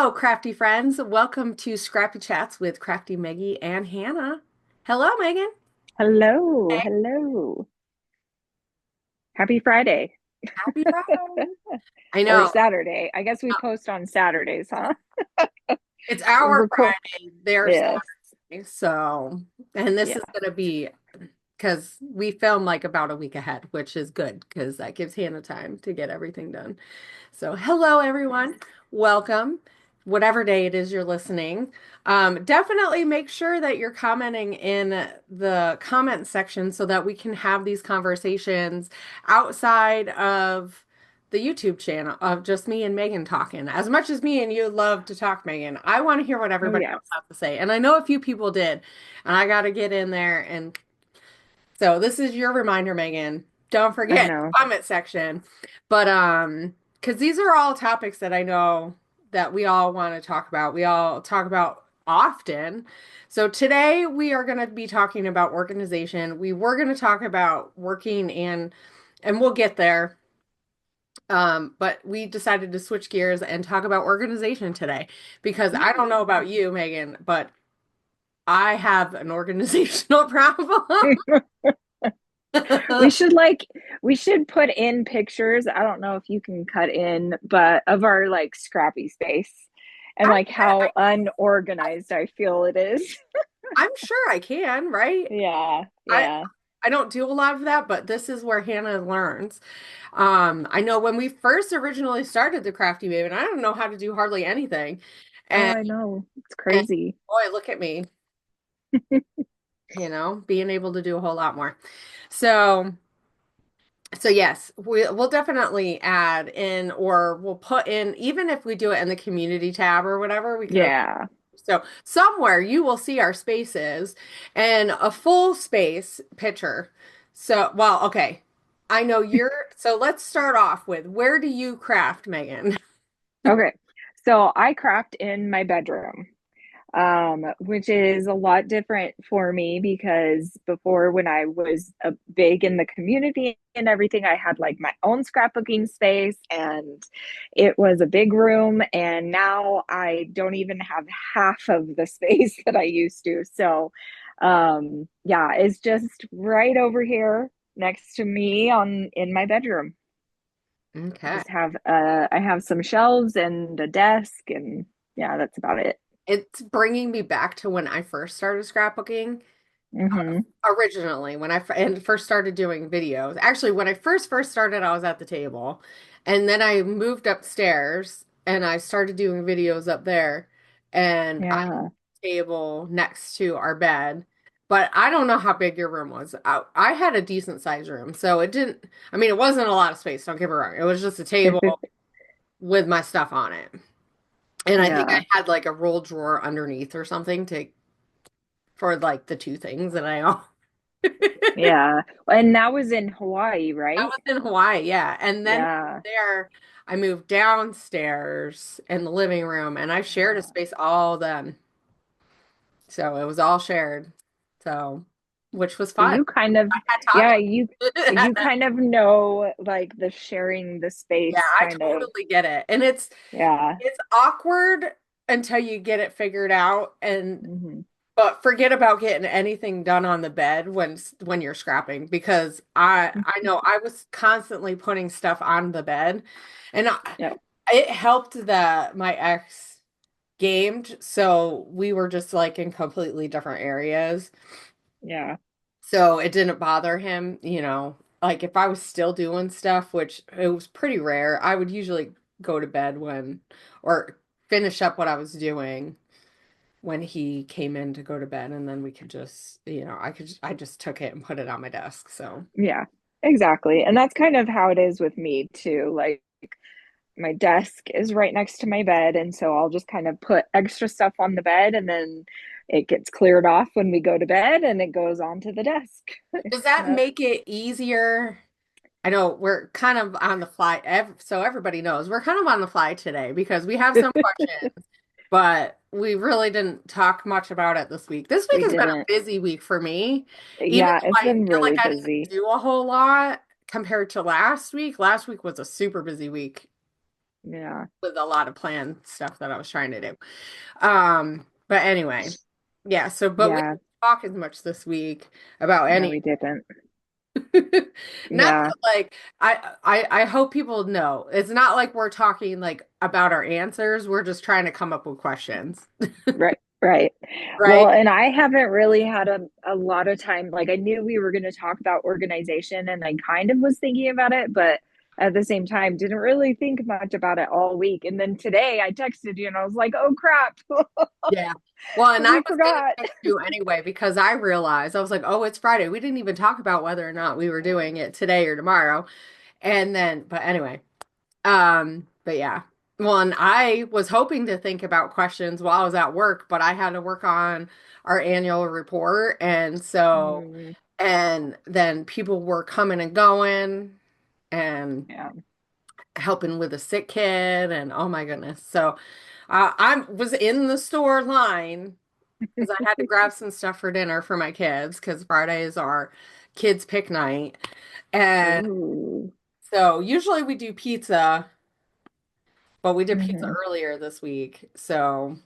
Hello, crafty friends. Welcome to Scrappy Chats with Crafty Meggy and Hannah. Hello, Megan. Hello, Hey, hello. Happy Friday happy Friday. I or know Saturday. I guess we post on Saturdays, huh? it's We our record. Friday, their Yes. Saturday. So, and this is Yeah. going to be because we film like about a week ahead, which is good because that gives Hannah time to get everything done. So, hello, everyone. Welcome, whatever day it is you're listening. Definitely make sure that you're commenting in the comment section so that we can have these conversations outside of the YouTube channel of just me and Megan talking. As much as me and you love to talk, Megan, I want to hear what Oh, everybody else yes. has to say. And I know a few people did, and I got to get in there. And so this is your reminder, Megan. Don't I forget know. comment section. But because these are all topics that I know that we all want to talk about. We all talk about often. So today we are going to be talking about organization. We were going to talk about working and we'll get there. But we decided to switch gears and talk about organization today because I don't know about you, Megan, but I have an organizational problem. We should like we should put in pictures. I don't know if you can cut in, but of our like scrappy space and I like how unorganized I feel it is. I'm sure I can, right? Yeah, I yeah. I don't do a lot of that, but this is where Hannah learns. I know when we first originally started the Crafty Maven, I don't know how to do hardly anything. Oh, And I know. It's and crazy. boy, look at me, being able to do a whole lot more. So so yes, we'll definitely add in or we'll put in, even if we do it in the community tab or whatever, we can. Yeah. So somewhere you will see our spaces and a full space picture. So, well, okay. I know so let's start off with where do you craft, Megan? Okay. So I craft in my bedroom, which is a lot different for me because before, when I was big in the community and everything, I had like my own scrapbooking space and it was a big room. And now I don't even have half of the space that I used to. So, yeah, it's just right over here next to me on in my bedroom. I Okay. just have I have some shelves and a desk and yeah, that's about it. It's bringing me back to when I first started scrapbooking. Hmm. Originally, when and first started doing videos. Actually, when I first started, I was at the table. And then I moved upstairs and I started doing videos up there. And I Yeah. table next to our bed. But I don't know how big your room was. I had a decent sized room. So it didn't, I mean, it wasn't a lot of space, don't get me wrong. It was just a table with my stuff on it. And I think I Yeah. had like a roll drawer underneath or something to for like the two things that I own. Yeah. And that was in Hawaii, I right? was in Hawaii, yeah. And then Yeah. there, I moved downstairs in the living room and I shared a Yeah. space all then. So it was all shared. So, which was So fun. you kind of, I had yeah, talking. you kind of know like the sharing the Yeah, space I kind of, totally get it. And yeah. it's awkward until you get it figured out and Hmm. but forget about getting anything done on the bed when you're scrapping because I know I was constantly putting stuff on the bed and Yeah. it helped that my ex gamed, so we were just like in completely different areas. Yeah. So it didn't bother him. Like if I was still doing stuff, which it was pretty rare, I would usually go to bed or finish up what I was doing when he came in to go to bed, and then we could I just took it and put it on my desk. So, Yeah. Exactly. And that's kind of how it is with me too. Like my desk is right next to my bed, and so I'll just kind of put extra stuff on the bed and then it gets cleared off when we go to bed and it goes onto the desk. does that Yep. make it easier? I know we're kind of on the fly, so everybody knows we're kind of on the fly today because we have some questions, but we really didn't talk much about it this week. This week We has been a didn't. busy week for me, even Yeah, though it's I been feel like really I didn't busy. do a whole lot compared to last week. Last week was a super busy week. Yeah. with a lot of planned stuff that I was trying to do. But anyway, yeah, so but we Yeah. didn't talk as much this week about No, any we didn't. not Yeah. that, like I hope people know it's not like we're talking like about our answers. We're just trying to come up with questions. Right. Right. Right? Well, and I haven't really had a lot of time. Like I knew we were going to talk about organization and I kind of was thinking about it, but at the same time didn't really think much about it all week. And then today I texted you and I was like, "Oh crap. Yeah. Well, and I We was gonna forgot." text you anyway because I realized I was like, oh, it's Friday. We didn't even talk about whether or not we were doing it today or tomorrow. And then, but anyway, but yeah. Well, and I was hoping to think about questions while I was at work, but I had to work on our annual report. And so, Mm, and then people were coming and going and yeah. helping with a sick kid. And oh my goodness. So I was in the store line because I had to grab some stuff for dinner for my kids because Friday is our kids' pick night. And Ooh. so usually we do pizza, but we did pizza Hmm. earlier this week. So,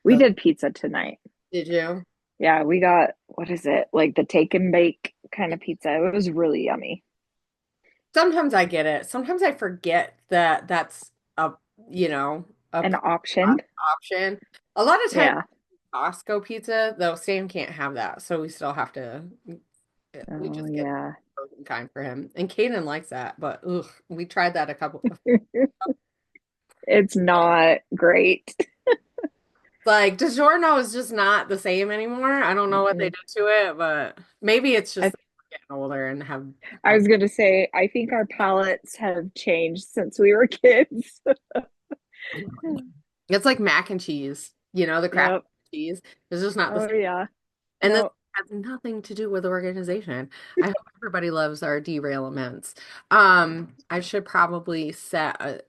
We so did pizza tonight. did you? Yeah, we got, what is it? Like the take and bake kind of pizza. It was really yummy. Sometimes I get it. Sometimes I forget that that's a, you know, a An option. option. A lot of times Yeah. Costco pizza, though, Sam can't have that. So we still have to, we Oh, just get the yeah. frozen kind for him. And Kaden likes that, but ugh, we tried that a couple. It's not great. Like DiGiorno is just not the same anymore. I don't know what they Mm-mm. did to it, but maybe it's just I, getting older and have I was gonna say, I think our palates have changed since we were kids. it's like mac and cheese, the Crafty Yep. cheese. It's just not the Oh, same. yeah. And this No. has nothing to do with organization. I hope everybody loves our derailments. I should probably set a,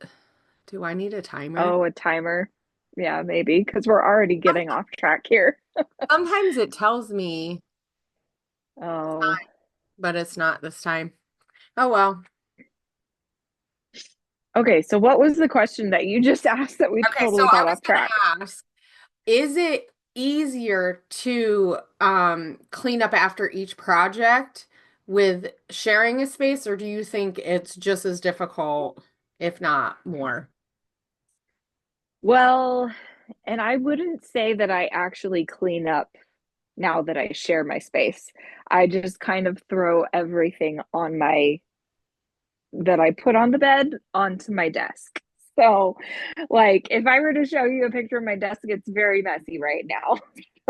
do I need a timer? Oh, a timer. Yeah, maybe because we're already getting off track here. Sometimes it tells me, Oh, but it's not this time. Oh well. okay. So, what was the question that you just asked that we Okay, so totally I got was off going track? to ask, is it easier to clean up after each project with sharing a space, or do you think it's just as difficult, if not more? Well, and I wouldn't say that I actually clean up now that I share my space. I just kind of throw everything on my that I put on the bed onto my desk. So, like, if I were to show you a picture of my desk, it's very messy right now.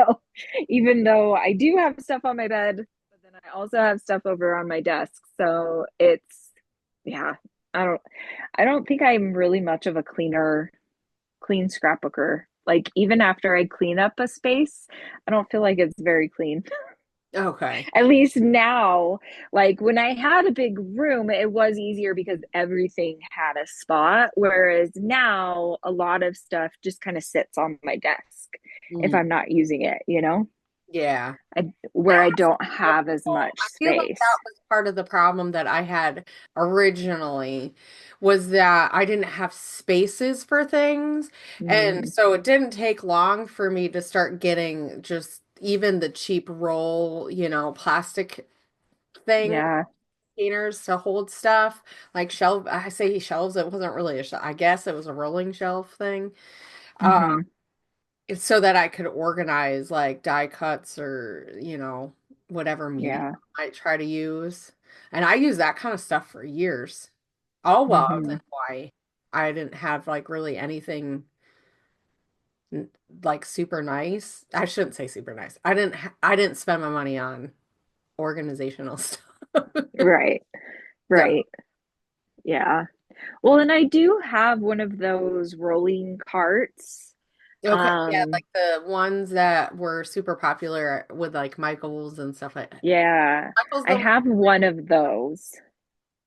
So, even though I do have stuff on my bed, but then I also have stuff over on my desk. So, yeah, I don't, I don't think I'm really much of a clean scrapbooker. Like, even after I clean up a space, I don't feel like it's very clean. Okay. At least now, like when I had a big room, it was easier because everything had a spot. Whereas now, a lot of stuff just kind of sits on my desk if Mhm. I'm not using it, Yeah. where I don't have as Well, much I feel like that space. was part of the problem that I had originally was that I didn't have spaces for things. And Mm, so it didn't take long for me to start getting just even the cheap roll, plastic thing yeah. containers to hold stuff, like shelf. I say shelves, it wasn't really a shelf. I guess it was a rolling shelf thing. Uh, Hmm. it's so that I could organize like die cuts or, whatever medium Yeah. I might try to use. And I used that kind of stuff for years. All while I was in Hmm. Hawaii. I didn't have like really anything like super nice. I shouldn't say super nice. I didn't spend my money on organizational stuff. Right. So, Right. Yeah. Well, and I do have one of those rolling carts. okay, yeah, Um, like the ones that were super popular with like Michaels and stuff like that. yeah, Michaels I the have one of those.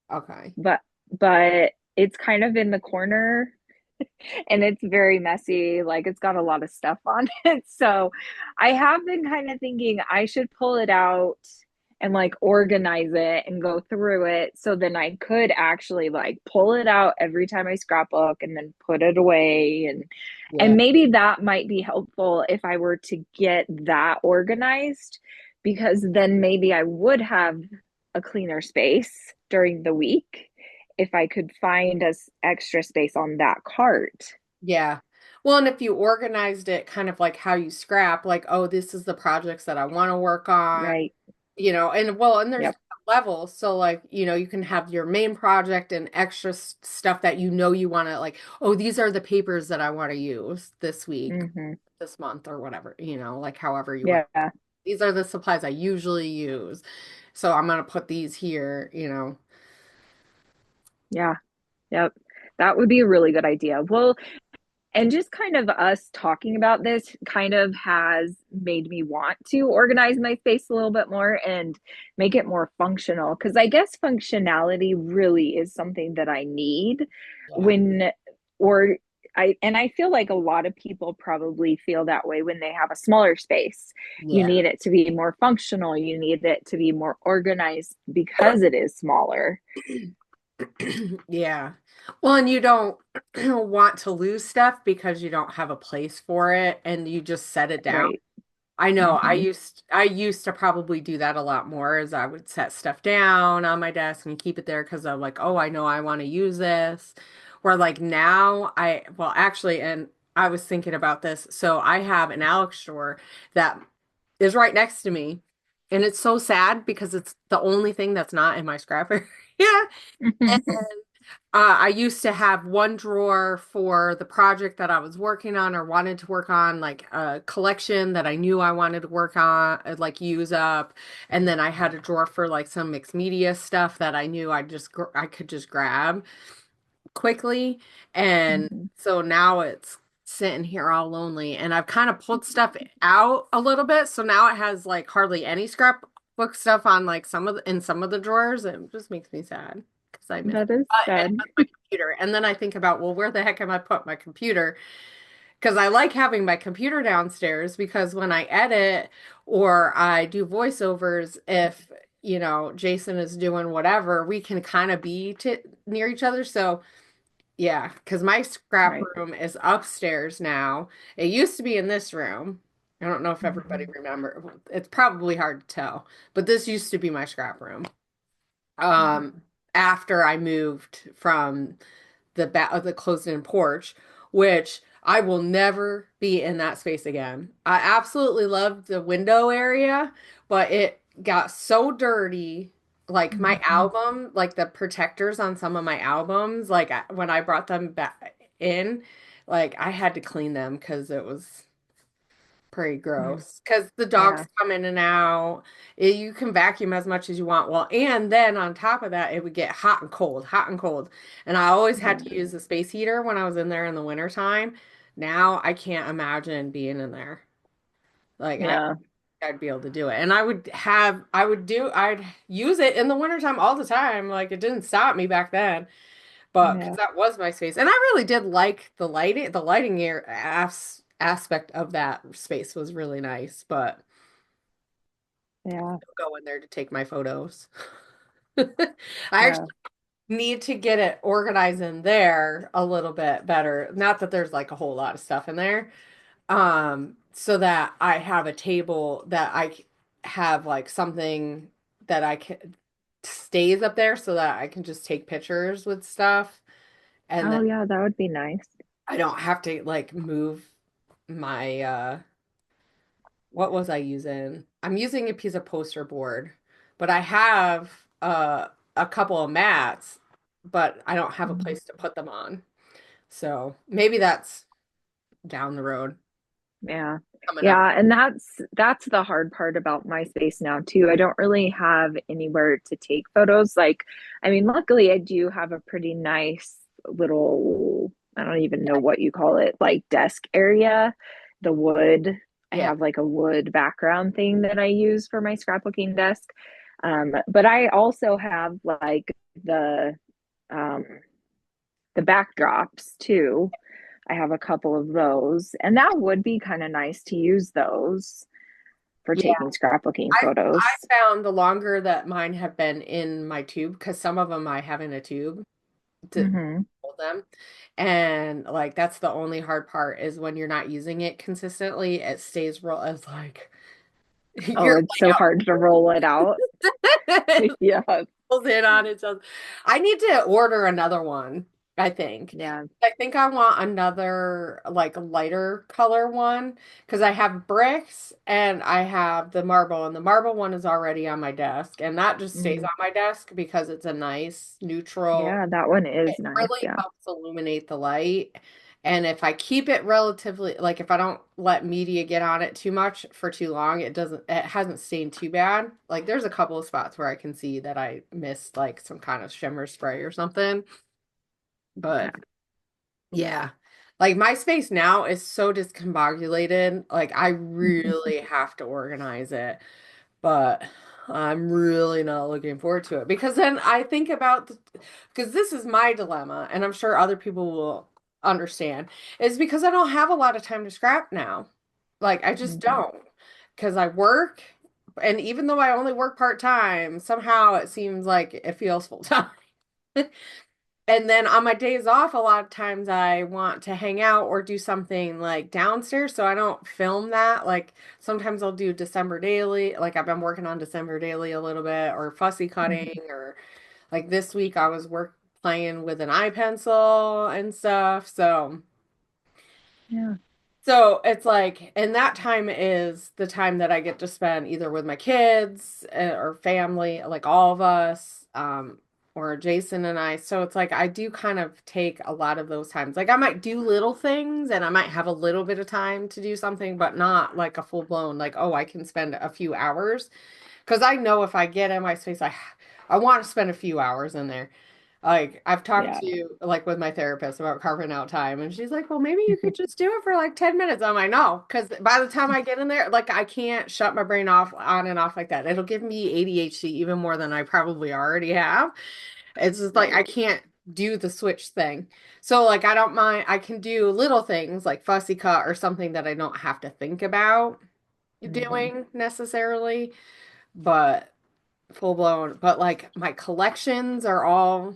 okay. but but it's kind of in the corner and it's very messy. Like it's got a lot of stuff on it. So I have been kind of thinking I should pull it out and like organize it and go through it so then I could actually like pull it out every time I scrapbook and then put it away Yeah. and maybe that might be helpful if I were to get that organized because then maybe I would have a cleaner space during the week if I could find us extra space on that cart. Yeah. Well, and if you organized it kind of like how you scrap, like, oh, this is the projects that I want to work on, Right. and well, and there's Yep. levels. So like, you can have your main project and extra stuff that you want to like, oh, these are the papers that I want to use this week, Hmm. this month or whatever, like however you want. Yeah. These are the supplies I usually use. So I'm going to put these here. Yeah. Yep. That would be a really good idea. Well, and just kind of us talking about this kind of has made me want to organize my space a little bit more and make it more functional. Because I guess functionality really is something that I need Yeah. when, or and I feel like a lot of people probably feel that way when they have a smaller space. You Yeah. need it to be more functional, you need it to be more organized because it is smaller. Yeah. Well, and you don't want to lose stuff because you don't have a place for it and you just set it down. Right. I know I Hmm. used I used to probably do that a lot more as I would set stuff down on my desk and keep it there because I'm like, oh, I know I want to use this. Where like now well actually, and I was thinking about this. So I have an Alex drawer that is right next to me. And it's so sad because it's the only thing that's not in my scrap area. I used to have one drawer for the project that I was working on or wanted to work on, like a collection that I knew I wanted to work on, like use up. And then I had a drawer for like some mixed media stuff that I knew I could just grab quickly. And Hmm. so now it's sitting here all lonely. And I've kind of pulled stuff out a little bit. So now it has like hardly any scrapbook stuff on like in some of the drawers. It just makes me sad because I miss That is and sad. my computer. And then I think about, well, where the heck am I put my computer? Because I like having my computer downstairs because when I edit or I do voiceovers, if Jason is doing whatever, we can kind of be near each other. So yeah, because my scrap Right. room is upstairs now. It used to be in this room. I don't know if everybody Hmm. remember. It's probably hard to tell, but this used to be my scrap room. Yeah. Um, After I moved from the closed-in porch, which I will never be in that space again. I absolutely loved the window area, but it got so dirty. Like my Hmm. album, like the protectors on some of my albums, like when I brought them back in, like I had to clean them because it was pretty Mm. gross. Because the dogs Yeah. come in and out. You can vacuum as much as you want. Well, and then on top of that, it would get hot and cold, hot and cold. And I always had Yeah. to use the space heater when I was in there in the wintertime. Now I can't imagine being in there. Like I don't Yeah. think I'd be able to do it. And I'd use it in the wintertime all the time. Like it didn't stop me back then. But because Yeah. that was my space. And I really did like the lighting aspect of that space was really nice. But Yeah. go in there to take my photos. I Yeah. actually need to get it organized in there a little bit better. Not that there's like a whole lot of stuff in there. So that I have a table that have like something that I can stays up there so that I can just take pictures with stuff and then Oh, yeah, that would be nice. I don't have to like move my what was I using? I'm using a piece of poster board, but I have a couple of mats, but I don't have a Mhm. place to put them on. So maybe that's down the road Yeah. coming up. Yeah, and that's the hard part about my space now too. I don't really have anywhere to take photos. Like, I mean, luckily I do have a pretty nice little, I don't even know what you call it, like desk area. The wood. I Yeah. have like a wood background thing that I use for my scrapbooking desk. But I also have like the um the backdrops too. I have a couple of those, and that would be kind of nice to use those. for Yeah. taking scrapbooking I photos. found the longer that mine have been in my tube, because some of them I have in a tube to Hmm. hold them. And like that's the only hard part is when you're not using it consistently, it stays real as like Oh, your it's so hard to roll it out. layout Yeah. pulls in on its own. I need to order another one, I think. Yeah. I think I want another like lighter color one because I have bricks and I have the marble, and the marble one is already on my desk, and that just stays Mm. on my desk because it's a nice neutral. Yeah, that one It is nice. really Yeah. helps illuminate the light. And if I keep it relatively, like if I don't let media get on it too much for too long, it hasn't stained too bad. Like there's a couple of spots where I can see that I missed like some kind of shimmer spray or something. Yeah. But yeah, like my space now is so discombobulated. Like I really have to organize it, but I'm really not looking forward to it because then I think about because this is my dilemma, and I'm sure other people will understand, is because I don't have a lot of time to scrap now. Like I just Hmm. don't because I work, and even though I only work part-time, somehow it seems like it feels full-time. And then on my days off, a lot of times I want to hang out or do something like downstairs, so I don't film that. Like sometimes I'll do December daily, like I've been working on December daily a little bit, or fussy cutting, Hmm. or like this week I was work playing with an eye pencil and stuff. Yeah. So it's like, and that time is the time that I get to spend either with my kids or family, like all of us, or Jason and I. So it's like I do kind of take a lot of those times. Like I might do little things and I might have a little bit of time to do something, but not like a full blown, like, oh, I can spend a few hours. Because I know if I get in my space, I want to spend a few hours in there. Like I've talked Yeah. to like with my therapist about carving out time, and she's like, "Well, maybe you could just do it for like 10 minutes." I'm like, "No," because by the time I get in there, like I can't shut my brain off on and off like that. It'll give me ADHD even more than I probably already have. It's just like I Right. can't do the switch thing. So like I don't mind. I can do little things like fussy cut or something that I don't have to think about Hmm. doing necessarily, but full blown. But like my collections are all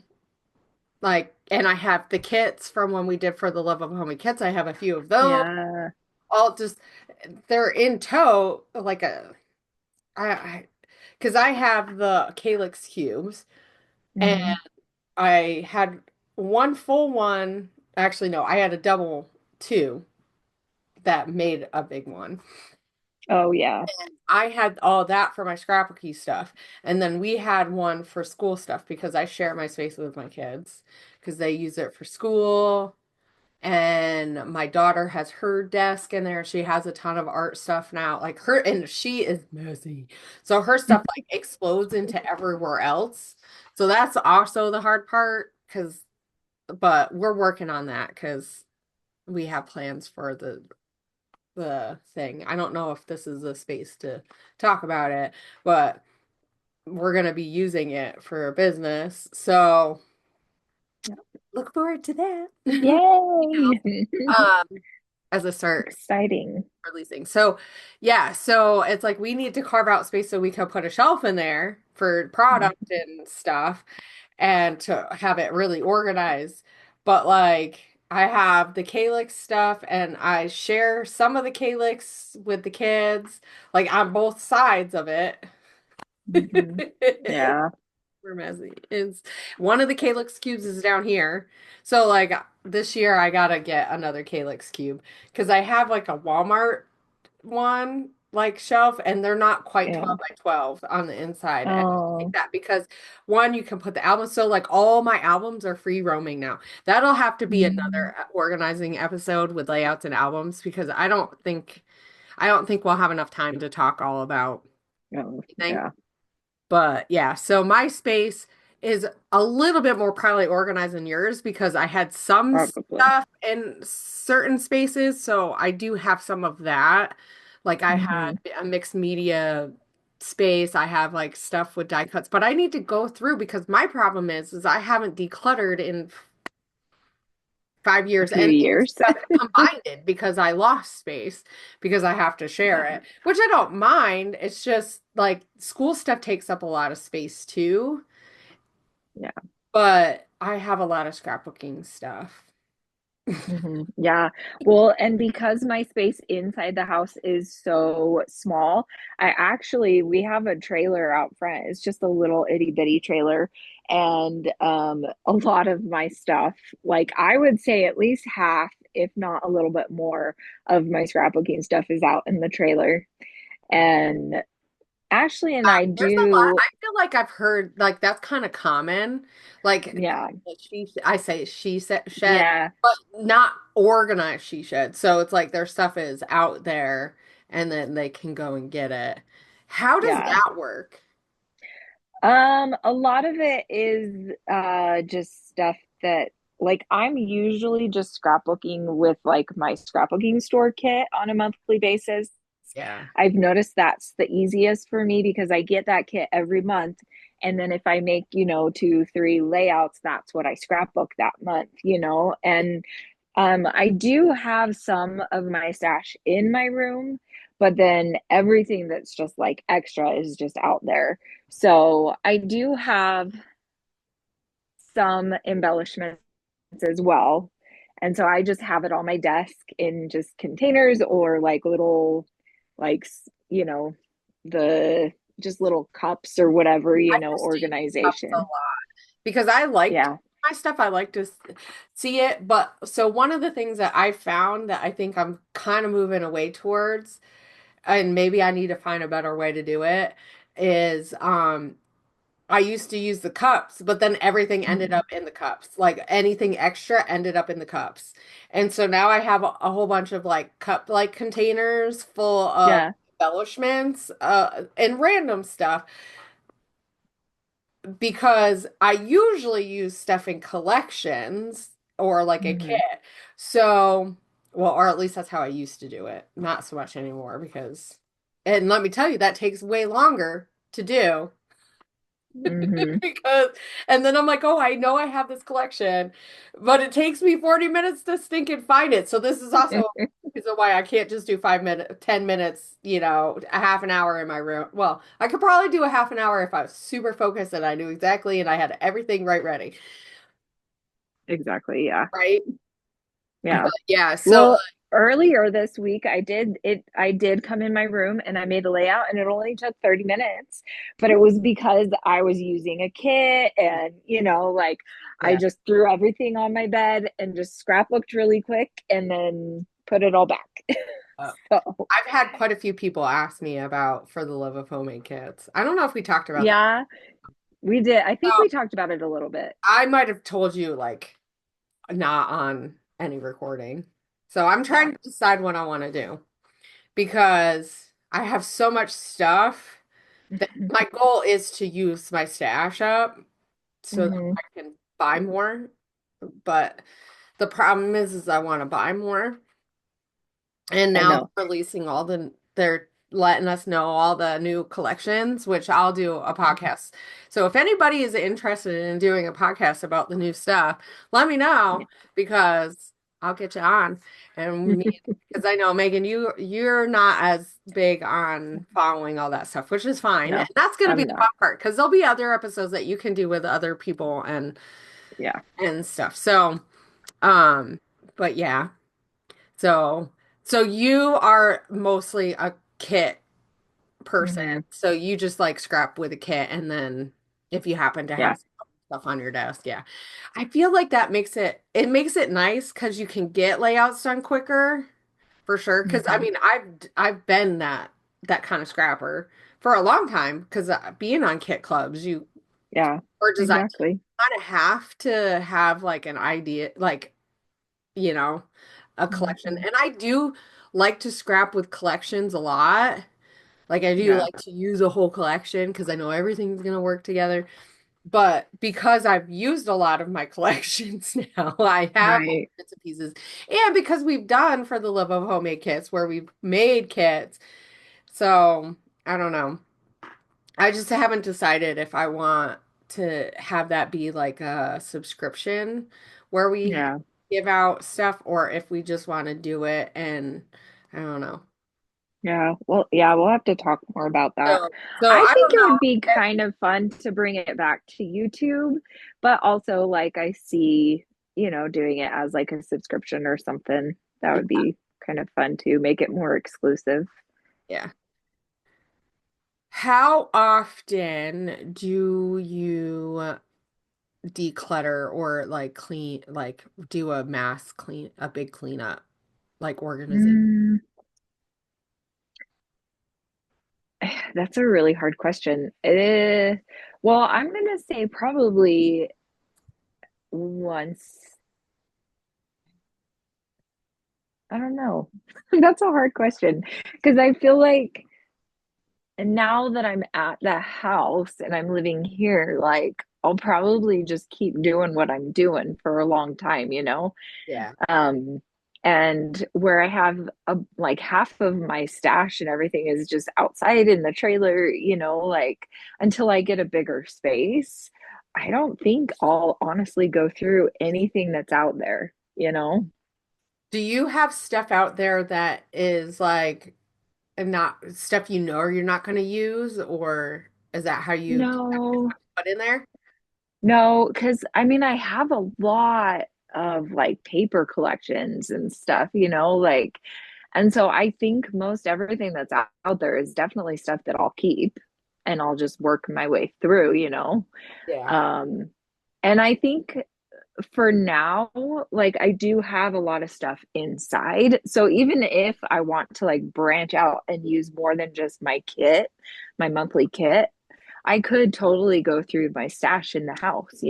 like, and I have the kits from when we did For the Love of Homey Kits. I have a few of those. Yeah. All just they're in tow, like a because I have the calyx cubes, and Hmm. I had one full one. Actually, no, I had a double two that made a big one. Oh, yeah. I had all that for my scrapbooky stuff, and then we had one for school stuff because I share my space with my kids because they use it for school. And my daughter has her desk in there. She has a ton of art stuff now. Like her, and she is messy. So her stuff like explodes into everywhere else. So that's also the hard part but we're working on that because we have plans for the thing. I don't know if this is a space to talk about it, but we're going to be using it for a business. So Yeah. look forward to that. Yay. Um, as a start Exciting. releasing. So yeah, so it's like we need to carve out space so we can put a shelf in there for product Mhm. and stuff and to have it really organized. But like I have the calyx stuff and I share some of the calyx with the kids, like on both sides of it. Hmm. Yeah. We're messy. It's one of the calyx cubes is down here. So like this year I gotta get another calyx cube because I have like a Walmart one like shelf and they're not quite Yeah. 12 by 12 on the inside. And I like Oh. that because one, you can put the albums. So like all my albums are free roaming now. That'll have to be Mm. another organizing episode with layouts and albums because I don't think we'll have enough time to talk all about Oh, anything. yeah. But yeah, so my space is a little bit more probably organized than yours because I had some Probably. stuff in certain spaces. So I do have some of that. Like I had Hmm. a mixed media space. I have like stuff with die cuts, but I need to go through because my problem is I haven't decluttered in a5 years, few and it's years. combined it because I lost space because I have to share Yeah. it, which I don't mind. It's just like school stuff takes up a lot of space too, Yeah. but I have a lot of scrapbooking stuff. Yeah. Well, and because my space inside the house is so small, we have a trailer out front. It's just a little itty bitty trailer. And a lot of my stuff, like I would say at least half, if not a little bit more, of my scrapbooking stuff is out in the trailer. And Ashley and I There's a lot. do, I feel like I've heard like that's kind of common. Like yeah, I say she said shed, yeah, but not organized she shed. So it's like their stuff is out there and then they can go and get it. How does yeah. that work? A lot of it is just stuff that like I'm usually just scrapbooking with like my scrapbooking store kit on a monthly basis. Yeah. I've noticed that's the easiest for me because I get that kit every month. And then if I make, two, three layouts, that's what I scrapbook that month, And I do have some of my stash in my room, but then everything that's just like extra is just out there. So I do have some embellishments as well. And so I just have it on my desk in just containers or like little, like, the just little cups or whatever, I used to use cups a lot organization. because I liked Yeah. my stuff. I like to see it. But so one of the things that I found that I think I'm kind of moving away towards, and maybe I need to find a better way to do it, is I used to use the cups, but then everything ended Mhm. up in the cups. Like anything extra ended up in the cups. And so now I have a whole bunch of like cup like containers full of Yeah. embellishments and random stuff because I usually use stuff in collections or like a kit. Hmm. So, well, or at least that's how I used to do it. Not so much anymore because, and let me tell you, that takes way longer to do. Hmm. Because and then I'm like, oh, I know I have this collection, but it takes me 40 minutes to stink and find it. So this is also a reason why I can't just do 5 minutes, 10 minutes, a half an hour in my room. Well, I could probably do a half an hour if I was super focused and I knew exactly and I had everything right ready. Exactly. Yeah. Right? Yeah. But yeah, so Well, earlier this week I did come in my room and I made a layout and it only took 30 minutes, but it was because I was using a kit and like I yeah. just threw everything on my bed and just scrapbooked really quick and then put it all back. Uh, So, I've had quite a few people ask me about For the Love of Homemade Kits. I don't know if we talked about that. yeah, we did. I think So we talked about it a little bit. I might have told you like not on any recording. So I'm Yeah. trying to decide what I want to do because I have so much stuff that my goal is to use my stash up so that Hmm. I can buy more. But the problem is I want to buy more. And I now know. they're releasing they're letting us know all the new collections, which I'll do a podcast. So if anybody is interested in doing a podcast about the new stuff, let me Yeah. know because I'll get you on. And me, because I know Megan, you're not as big on following all that stuff, which is fine. No, And that's going to be I'm the not. fun part because there'll be other episodes that you can do with other people Yeah. and stuff. So, um, but yeah. So, so you are mostly a kit person. Hmm. So you just like scrap with a kit and then if you happen to Yeah. have stuff on your desk, yeah. I feel like that makes it nice because you can get layouts done quicker for sure. Because I Hmm. mean, I've been that kind of scrapper for a long time because being on kit clubs, you Yeah. or design Exactly. kind of have to have like an idea, like you know, a collection. Hmm. And I do like to scrap with collections a lot. Like I do Yeah. like to use a whole collection because I know everything's gonna work together. But because I've used a lot of my collections now, I have all Right. bits and pieces. And because we've done for the love of homemade kits where we've made kits. So I don't know. I just haven't decided if I want to have that be like a subscription where we Yeah. give out stuff or if we just want to do it and I don't know. Yeah, well, yeah, we'll have to talk more about that. So I I think don't it know. would be kind of fun to bring it back to YouTube, but also like I see, doing it as like a subscription or something. That would be kind of fun to make it more exclusive. Yeah. How often do you declutter or like clean, like do a mass clean, a big cleanup, like organization? Mm, that's a really hard question. Well, I'm gonna say probably once. I don't know. That's a hard question because I feel like now that I'm at the house and I'm living here, like I'll probably just keep doing what I'm doing for a long time. Yeah. Um, and where I have like half of my stash and everything is just outside in the trailer, like until I get a bigger space, I don't think I'll honestly go through anything that's out there. Do you have stuff out there that is like not stuff you know you're not going to use, or is that how you No, put in there? no, because I mean, I have a lot of like paper collections and stuff, like, and so I think most everything that's out there is definitely stuff that I'll keep and I'll just work my way through. Yeah. Um, and I think for now, like, I do have a lot of stuff inside. So even if I want to like branch out and use more than just my kit, my monthly kit, I could totally go through my stash in the house.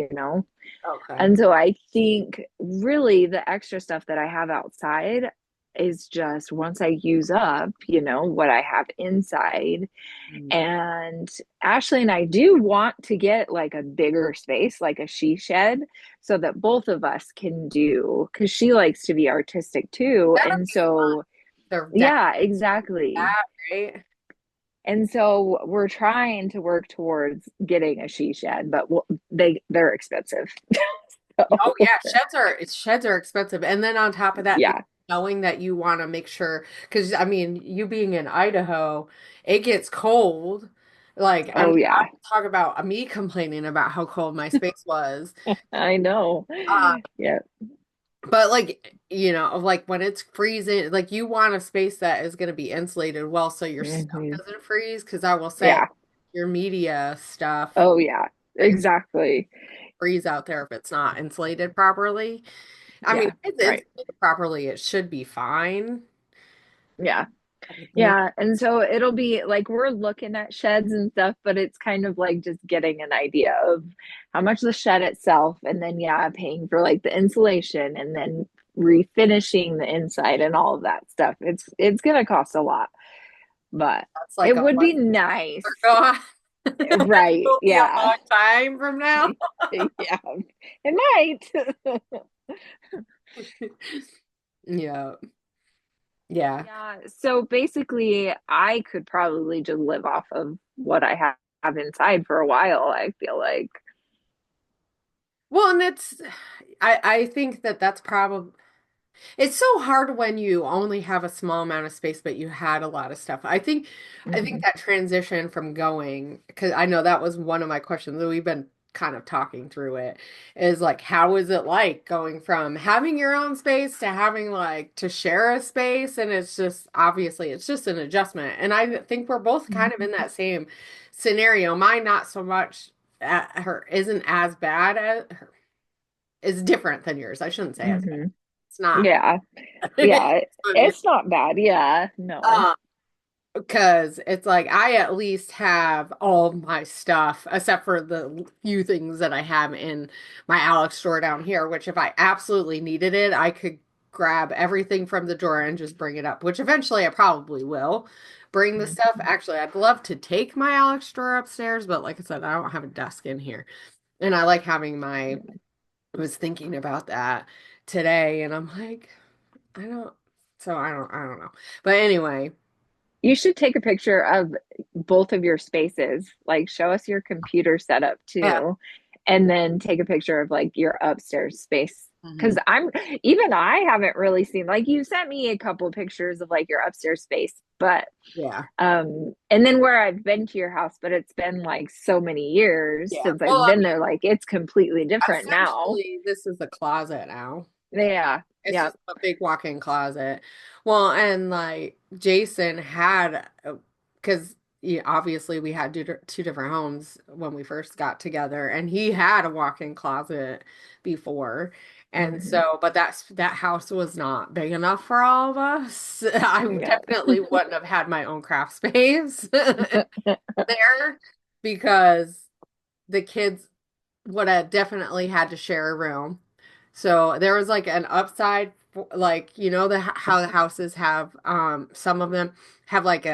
Okay. And so I think really the extra stuff that I have outside is just once I use up, what I have inside. Mm. And Ashley and I do want to get like a bigger space, like a she shed, so that both of us can do, because she likes to be artistic too. That'll And be fun. so, They're yeah, decorating exactly. that, right? And so we're trying to work towards getting a she shed, but they're expensive. Oh So, yeah, sheds are expensive. And then on top of that, yeah. knowing that you want to make sure, because I mean, you being in Idaho, it gets cold. Like, I mean, Oh yeah. talk about me complaining about how cold my space was. I know. Uh, Yeah. but like, like when it's freezing, like you want a space that is going to be insulated well so your stuff Hmm. doesn't freeze. Because I will say, Yeah. your media stuff Oh yeah. is Exactly. freeze out there if it's not insulated properly. I mean, Yeah. if it's Right. insulated properly, it should be fine. Yeah. I think. Yeah. And so it'll be like we're looking at sheds and stuff, but it's kind of like just getting an idea of how much the shed itself, and then yeah, paying for like the insulation and then refinishing the inside and all of that stuff. It's gonna cost a lot, but That's like it a would be month nice. ago. It Right. will be a Yeah. long time from now. Yeah. It might. Yeah. Yeah. Yeah, so basically, I could probably just live off of what I have inside for a while, I feel like. Well, and I think that that's probably it's so hard when you only have a small amount of space, but you had a lot of stuff. I think Hmm. that transition from going, because I know that was one of my questions that we've been kind of talking through it, is like, how is it like going from having your own space to having like to share a space? And it's just obviously it's just an adjustment. And I think we're both kind of in that same scenario. Mine not so much her isn't as bad as her is different than yours. I shouldn't say as bad. Hmm. It's not. Yeah. Yeah. It's not bad. Yeah. No. Um, because it's like I at least have all my stuff except for the few things that I have in my Alex store down here, which if I absolutely needed it, I could grab everything from the drawer and just bring it up, which eventually I probably will bring the stuff. Mhm. Actually, I'd love to take my Alex drawer upstairs, but like I said, I don't have a desk in here. And I like having my I was thinking about that today and I'm like, I don't I don't know. But anyway, You should take a picture of both of your spaces. Like, show us your computer setup yeah. too, and then take a picture of like your upstairs space Because Hmm. I haven't really seen, like, you sent me a couple pictures of like your upstairs space, but Yeah. and then where I've been to your house, but it's been like so many years Yeah. since Well, I've I been mean, there, like it's completely different now. essentially, this is a closet now. Yeah, It's yeah. just a big walk-in closet. Well, and like Jason had, because obviously we had two different homes when we first got together, and he had a walk-in closet before. And Hmm. so, but that house was not big enough for all of us. I Yeah. definitely wouldn't have had my own craft space there because the kids would have definitely had to share a room. So there was like an upside, like how the houses have, some of them have like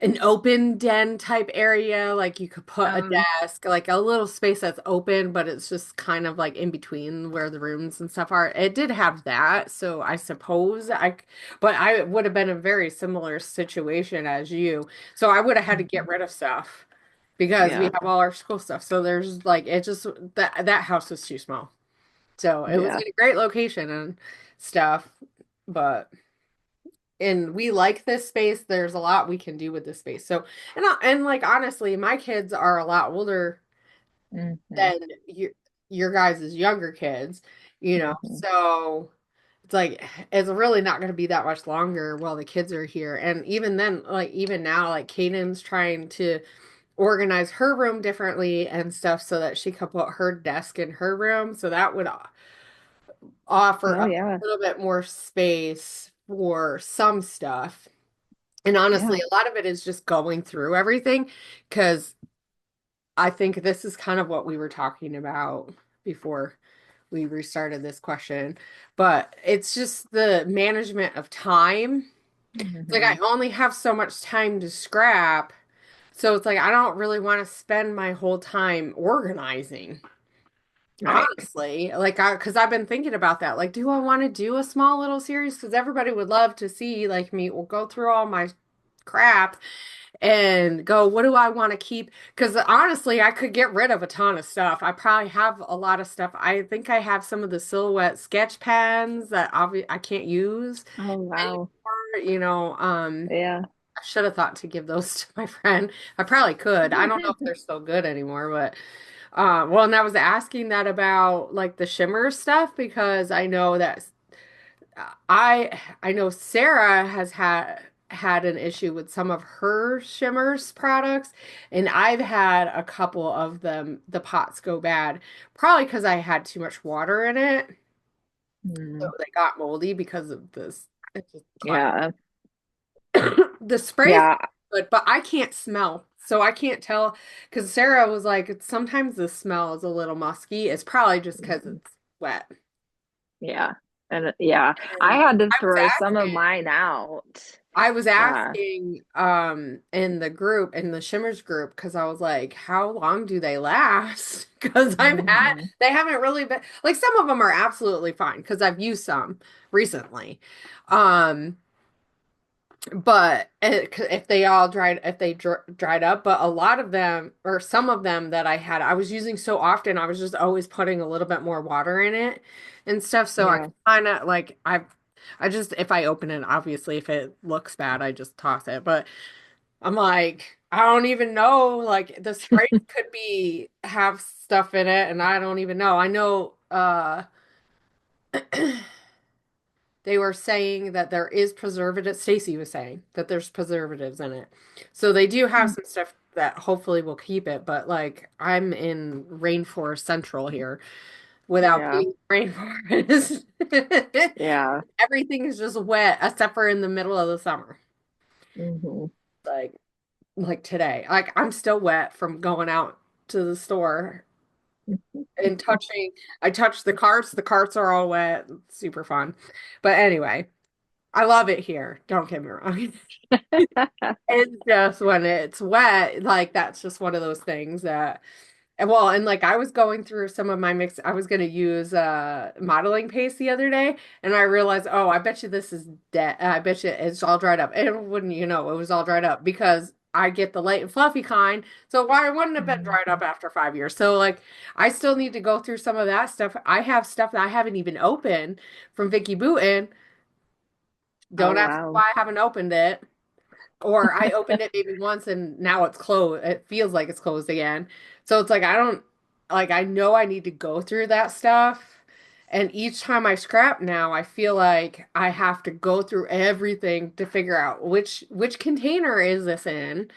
an open den type area, like you could put a Um, desk, like a little space that's open, but it's just kind of like in between where the rooms and stuff are. It did have that, so I suppose but I would have been in a very similar situation as you. So I would have had to get rid of stuff because we yeah, have all our school stuff. So there's like it just that house was too small. So it was yeah. in a great location and stuff, but and we like this space. There's a lot we can do with this space. So, and like honestly, my kids are a lot older Hmm. than your guys' younger kids, Hmm. So it's like it's really not going to be that much longer while the kids are here. And even then, like even now, like Caden's trying to organize her room differently and stuff so that she could put her desk in her room. So that would offer Oh a yeah, little bit more space for some stuff. And honestly, yeah. a lot of it is just going through everything because I think this is kind of what we were talking about before we restarted this question. But it's just the management of time. It's like I Hmm. only have so much time to scrap. So it's like I don't really want to spend my whole time organizing. Right. Honestly, like because I've been thinking about that. Like, do I want to do a small little series? Because everybody would love to see like me will go through all my crap and go, what do I want to keep? Because honestly, I could get rid of a ton of stuff. I probably have a lot of stuff. I think I have some of the silhouette sketch pens that I can't use Oh wow. anymore. Yeah. I should have thought to give those to my friend. I probably could. I don't know if they're still good anymore, but well, and I was asking that about like the shimmer stuff because I know that I know Sarah has had an issue with some of her shimmers products, and I've had a couple of them, the pots go bad, probably because I had too much water in it. So Mm. they got moldy because of this. It's just Yeah. the sprays Yeah. good, but I can't smell. So I can't tell because Sarah was like, sometimes the smell is a little musky. It's probably just because Mhm. it's wet. Yeah. And yeah, I And had to I was throw some of asking mine out. I was Yeah. asking in the group in the Shimmers group because I was like, how long do they last? Because Hmm. they haven't really been like some of them are absolutely fine because I've used some recently. Um but if they all dried if they dried up, but a lot of them or some of them that I had I was using so often I was just always putting a little bit more water in it and stuff, so I Yeah. kind of like I just if I open it, obviously if it looks bad I just toss it, but I'm like I don't even know, like the sprays could be have stuff in it and I don't even know. I know they were saying that there is preservative. Stacy was saying that there's preservatives in it. So they do have some stuff that hopefully will keep it, but like I'm in rainforest central here without Yeah. being rainforest. Yeah. Everything is just wet except for in the middle of the summer. Hmm. Like like today. Like I'm still wet from going out to the store and touching I touched the carts are all wet. It's super fun. But anyway, I love it here. Don't get me wrong. It's just when it's wet, like that's just one of those things that, and well, and like I was going through some of my mix, I was gonna use modeling paste the other day, and I realized, oh, I bet you this is dead. I bet you it's all dried up. And wouldn't you know, it was all dried up because I get the light and fluffy kind. So why wouldn't have been dried up after 5 years? So like I still need to go through some of that stuff. I have stuff that I haven't even opened from Vicky Booten. Don't Oh, ask me wow. why I haven't opened it. Or I opened it maybe once and now it's closed. It feels like it's closed again. So it's like I don't like I know I need to go through that stuff. And each time I scrap now, I feel like I have to go through everything to figure out which container is this in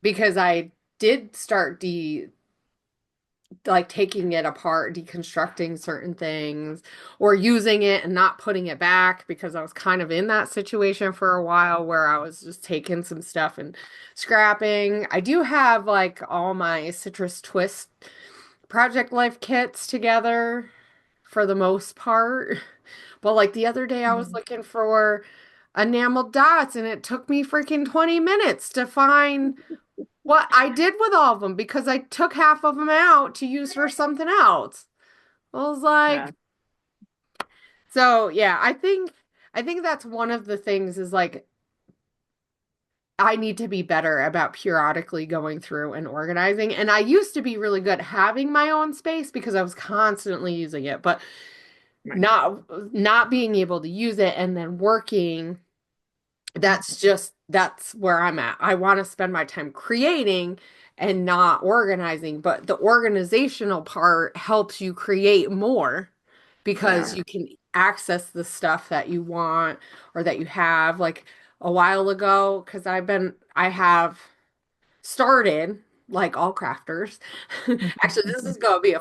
because I did start de like taking it apart, deconstructing certain things, or using it and not putting it back because I was kind of in that situation for a while where I was just taking some stuff and scrapping. I do have like all my Citrus Twist Project Life kits together for the most part. But like the other day, I was Mhm. looking for enamel dots and it took me freaking 20 minutes to find what I did with all of them because I took half of them out to use for something else. I was Yeah, like, so yeah, I think that's one of the things is like I need to be better about periodically going through and organizing. And I used to be really good having my own space because I was constantly using it, but right. not being able to use it and then working that's where I'm at. I want to spend my time creating and not organizing, but the organizational part helps you create more because Yeah. you can access the stuff that you want or that you have like a while ago because I have started like all crafters. Actually, this is going to be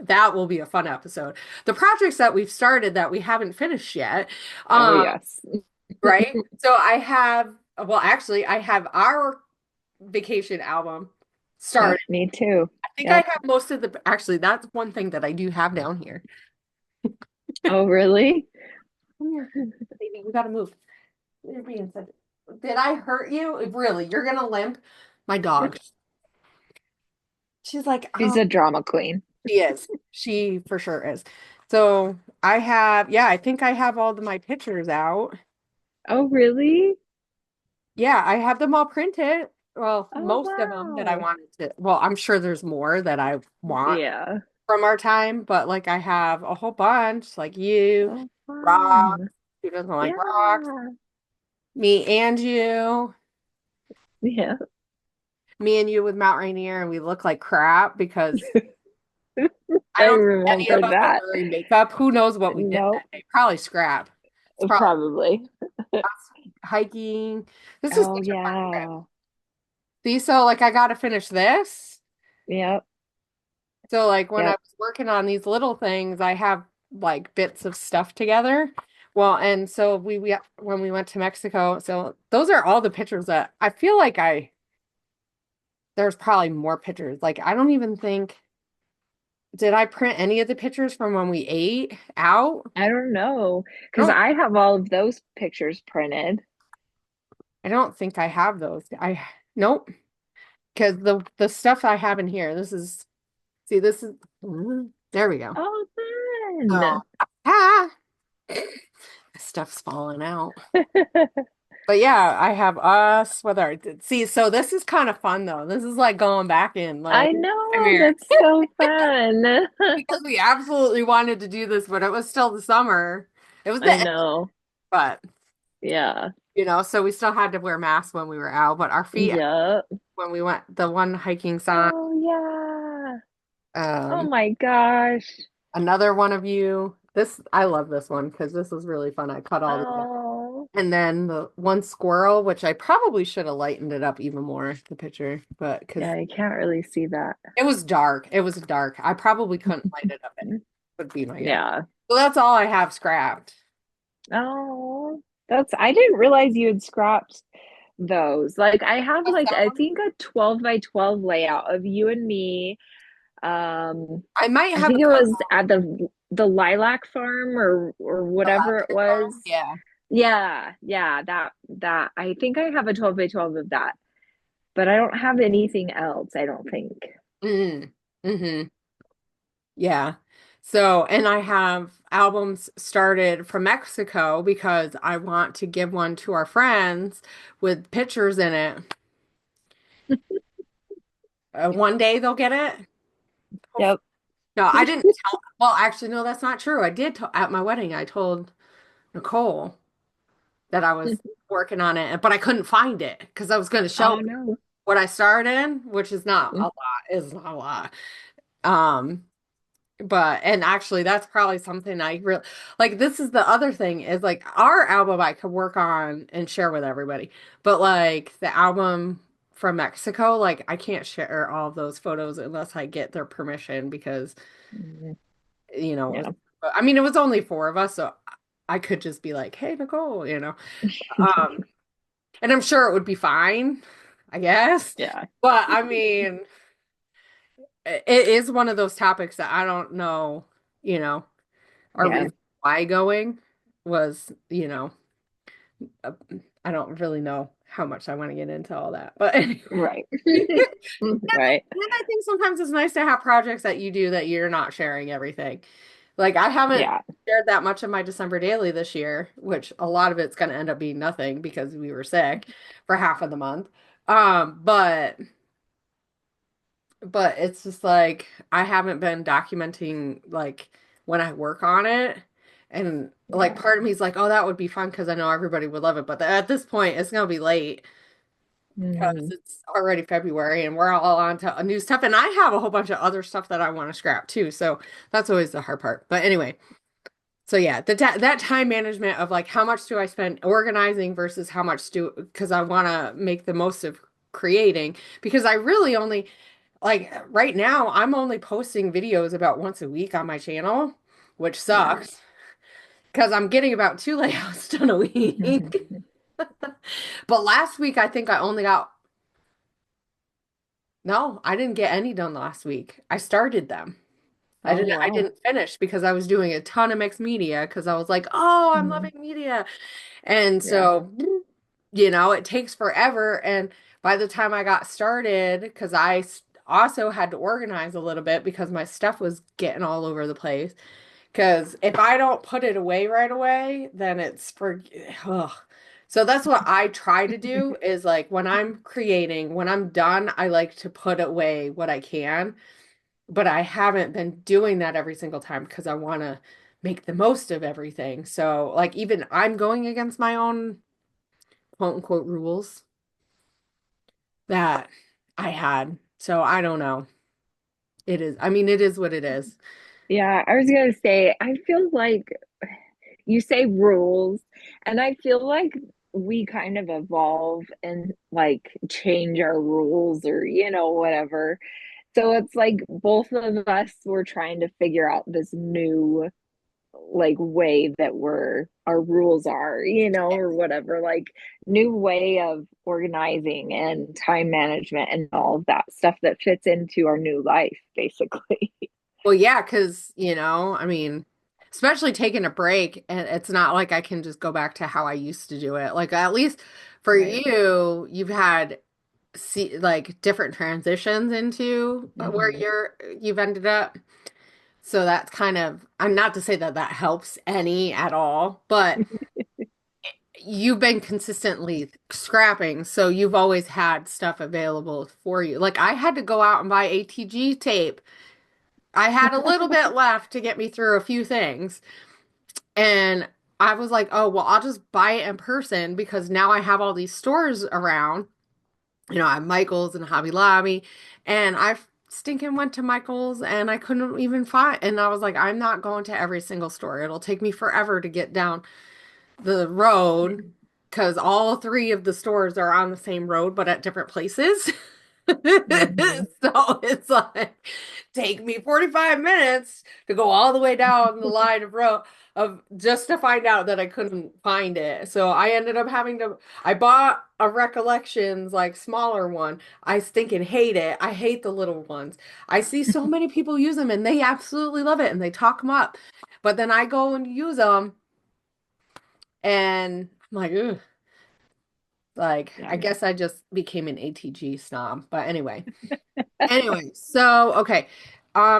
that will be a fun episode. The projects that we've started that we haven't finished yet. Oh, Um yes. Right? So well, actually, I have our vacation album Yep, started. me too. I think I Yep. have actually, that's one thing that I do have down here. Oh, really? Come here, baby, we gotta move. You're being such. Did I hurt you? Really, you're gonna limp? My dog. She's like, She's oh, a drama queen. she is. She for sure is. So yeah, I think I have all of my pictures out. Oh, really? Yeah, I have them all printed. Well, Oh, most of them that I wow. wanted to. Well, I'm sure there's more that I want Yeah. from our time, but like I have a whole bunch, like you, Oh, Rock, fun. who doesn't like rocks, Yeah. me and you, Yeah. me and you with Mount Rainier, and we look like crap because I I don't think any of remember us are that. wearing makeup. Who knows what we did that Nope, day? Probably scrap. It's probably probably. us hiking. This is Oh, such a fun trip. yeah. See, so like I got to finish this. Yep. So like when I Yep. was working on these little things, I have like bits of stuff together. Well, and so we when we went to Mexico, so those are all the pictures that I feel like there's probably more pictures. Like I don't even think did I print any of the pictures from when we ate out? I don't know. Because No, I have all of those pictures printed. I don't think I have those. I nope. Because the stuff I have in here, this is there we go. Oh, So fun. ah stuff's falling out. But yeah, I have us with our see, so this is kind of fun though. This is like going back in, like, I come know. here. That's so fun. Because we absolutely wanted to do this, but it was still the summer. It was the I end, know. but Yeah. so we still had to wear masks when we were out, but our feet Yep. when we went the one hiking sign, Oh, yeah. Oh um, my gosh. another one of you. This I love this one because this was really fun. I cut all these. Oh, And then the one squirrel, which I probably should have lightened it up even more, the picture, but because yeah, I can't really see that. it was dark. It was dark. I probably couldn't light it up any, would be my guess. Yeah. So that's all I have scrapped. Oh, I didn't realize you had scrapped those. Like I have like I Some think a 12 by 12 layout of you and me. I might I have a think it couple. was at the lilac farm or The whatever it lavender was. farm. Yeah. Yeah, yeah, that I think I have a 12 by 12 of that, but I don't have anything else, I don't think. Mm. Mm-hmm. Yeah. So, and I have albums started from Mexico because I want to give one to our friends with pictures in it. one day they'll get it. Yep. No, I didn't tell. Well, actually, no, that's not true. I did at my wedding. I told Nicole that I was working on it, but I couldn't find it because I was going to show Oh her no. what I started, which is not a lot. Is not a lot. Um, but and actually, that's probably something I really like. This is the other thing is like our album I could work on and share with everybody, but like the album from Mexico, like I can't share all of those photos unless I get their permission because Mhm. it was, Yeah. I mean, it was only four of us, so I could just be like, "Hey, Nicole." Um, and I'm sure it would be fine, I guess. Yeah. But I mean, it is one of those topics that I don't know, you know, our Yeah. reason why going was, uh, I don't really know how much I want to get into all that. But anyway. Right. Right. And I think sometimes it's nice to have projects that you do that you're not sharing everything. Like I haven't Yeah. shared that much of my December daily this year, which a lot of it's going to end up being nothing because we were sick for half of the month. Um, but but it's just like I haven't been documenting like when I work on it. And like Yeah. part of me is like, oh, that would be fun because I know everybody would love it. But at this point, it's gonna be late because Mhm. it's already February and we're all on to new stuff. And I have a whole bunch of other stuff that I want to scrap too. So that's always the hard part. But anyway, so yeah, that time management of like how much do I spend organizing versus how much do because I want to make the most of creating because I really only like right now I'm only posting videos about once a week on my channel, which Yeah. sucks because I'm getting about two layouts done a week. Mhm. But last week I think I only got no, I didn't get any done last week. I started them. Oh I wow. didn't finish because I was doing a ton of mixed media because I was like, "Oh, I'm Mhm. loving media." And Yeah. so, it takes forever and by the time I got started because also had to organize a little bit because my stuff was getting all over the place. Because if I don't put it away right away, then it's for, ugh. So that's what I try to do is like when I'm creating, when I'm done, I like to put away what I can. But I haven't been doing that every single time because I want to make the most of everything. So like even I'm going against my own quote unquote rules that I had. So I don't know. I mean, it is what it is. Yeah, I was gonna say, I feel like you say rules, and I feel like we kind of evolve and like change our rules or, whatever. So it's like both of us were trying to figure out this new like way that our rules are, or whatever, like new way of organizing and time management and all of that stuff that fits into our new life, basically. Well, yeah, because, I mean, especially taking a break, and it's not like I can just go back to how I used to do it. Like, at least for Right. you, you've had like different transitions into where Hmm. you've ended up. So that's kind of, I'm not to say that that helps any at all, but you've been consistently scrapping, so you've always had stuff available for you. Like I had to go out and buy ATG tape. I had a little bit left to get me through a few things. And I was like, oh, well, I'll just buy it in person because now I have all these stores around. I have Michael's and Hobby Lobby. And I stinking went to Michael's and I couldn't even find. And I was like, I'm not going to every single store. It'll take me forever to get down the road because all three of the stores are on the same road but at different places. Hmm. So it's like take me 45 minutes to go all the way down the line of road of just to find out that I couldn't find it. So I ended up having to I bought a Recollections like smaller one. I stinking hate it. I hate the little ones. I see so many people use them and they absolutely love it and they talk them up. But then I go and use them and I'm like, ugh. Like, Yeah. I guess I just became an ATG snob. But anyway. Anyway, so okay.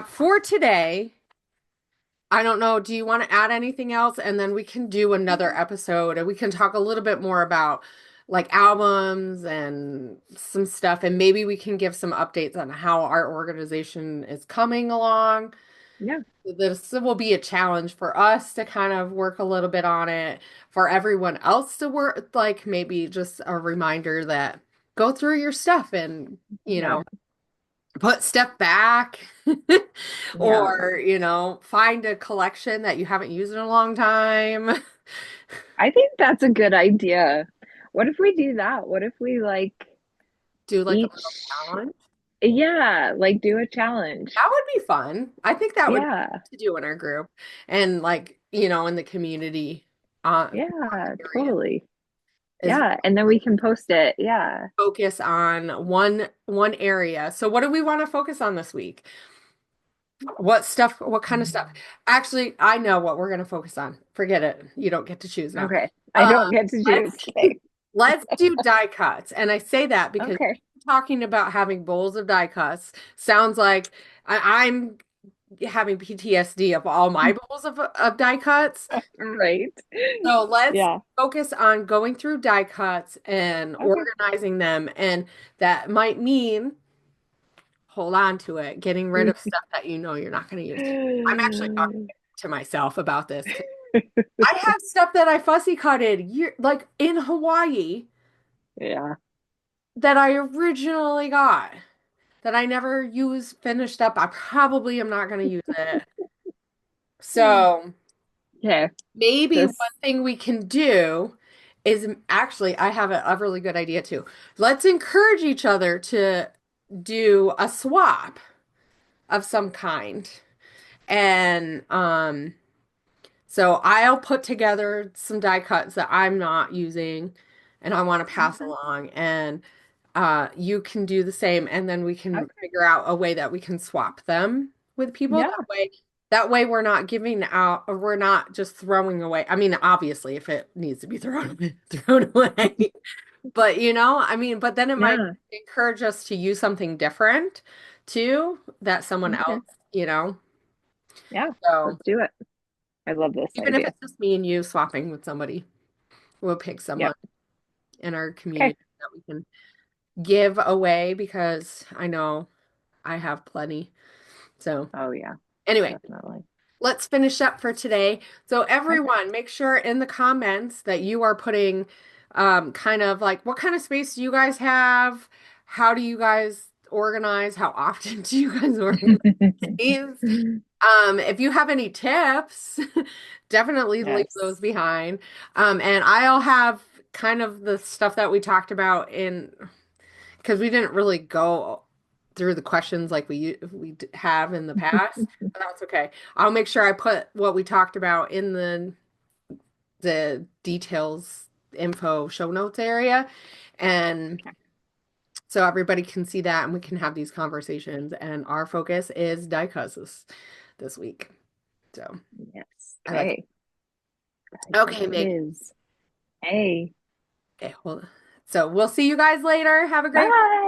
For today, I don't know, do you want to add anything else? And then we can do another episode and we can talk a little bit more about like albums and some stuff, and maybe we can give some updates on how our organization is coming along. Yeah. This will be a challenge for us to kind of work a little bit on it, for everyone else to work, like maybe just a reminder that go through your stuff and, you Yeah. know, put stuff back Yeah. or, find a collection that you haven't used in a long time. I think that's a good idea. What if we do that? What if we like Do like a little each, challenge. yeah, like do a challenge. That would be fun. I think that would be Yeah. fun to do in our group and like, in the community Yeah, area totally. is Yeah. And then we can post it. Yeah. focus on one area. So what do we want to focus on this week? What stuff, what kind of stuff? Actually, I know what we're going to focus on. Forget it. You don't get to choose now. Okay. I Uh, don't get to choose. let's Okay. let's do die cuts. And I say that because Okay. talking about having bowls of die cuts sounds like I'm having PTSD of all my bowls of die cuts. Right. So let's Yeah. focus on going through die cuts and Okay. organizing them. And that might mean hold on to it, getting rid of stuff that you know you're not going to use. I'm actually talking to myself about this because I have stuff that I fussy cutted like in Hawaii Yeah. that I originally got that I never used, finished up. I probably am not going to use it. So Okay. maybe one This. thing we can do is actually, I have a really good idea too. Let's encourage each other to do a swap of some kind. And so I'll put together some die cuts that I'm not using and I want to pass Okay. along. And you can do the same. And then we can Okay. figure out a way that we can swap them with people. Yeah. That way we're not giving out, or we're not just throwing away. I mean, obviously, if it needs to be thrown away, thrown away. But I mean, but then it might Yeah. encourage us to use something different too, that someone Okay. else, you know. Yeah. So Let's do it. I love this even if idea. it's just me and you swapping with somebody, we'll pick someone Yep. in our Okay. community that we can give away because I know I have plenty. So Oh yeah, anyway, definitely. let's finish up for today. So Okay. everyone, make sure in the comments that you are putting kind of like what kind of space do you guys have? How do you guys organize? How often do you guys organize these? If you have any tips, definitely leave those Yes. behind. And I'll have kind of the stuff that we talked about in because we didn't really go through the questions like have in the past, but that's okay. I'll make sure I put what we talked about in the details info show notes area, and so everybody can see that and we can have these conversations. And our focus is diecast this week. So Yes. I like it. Okay. Because Okay, it Meg. is. Hey. Okay, well, so we'll see you guys later. Have a great Bye.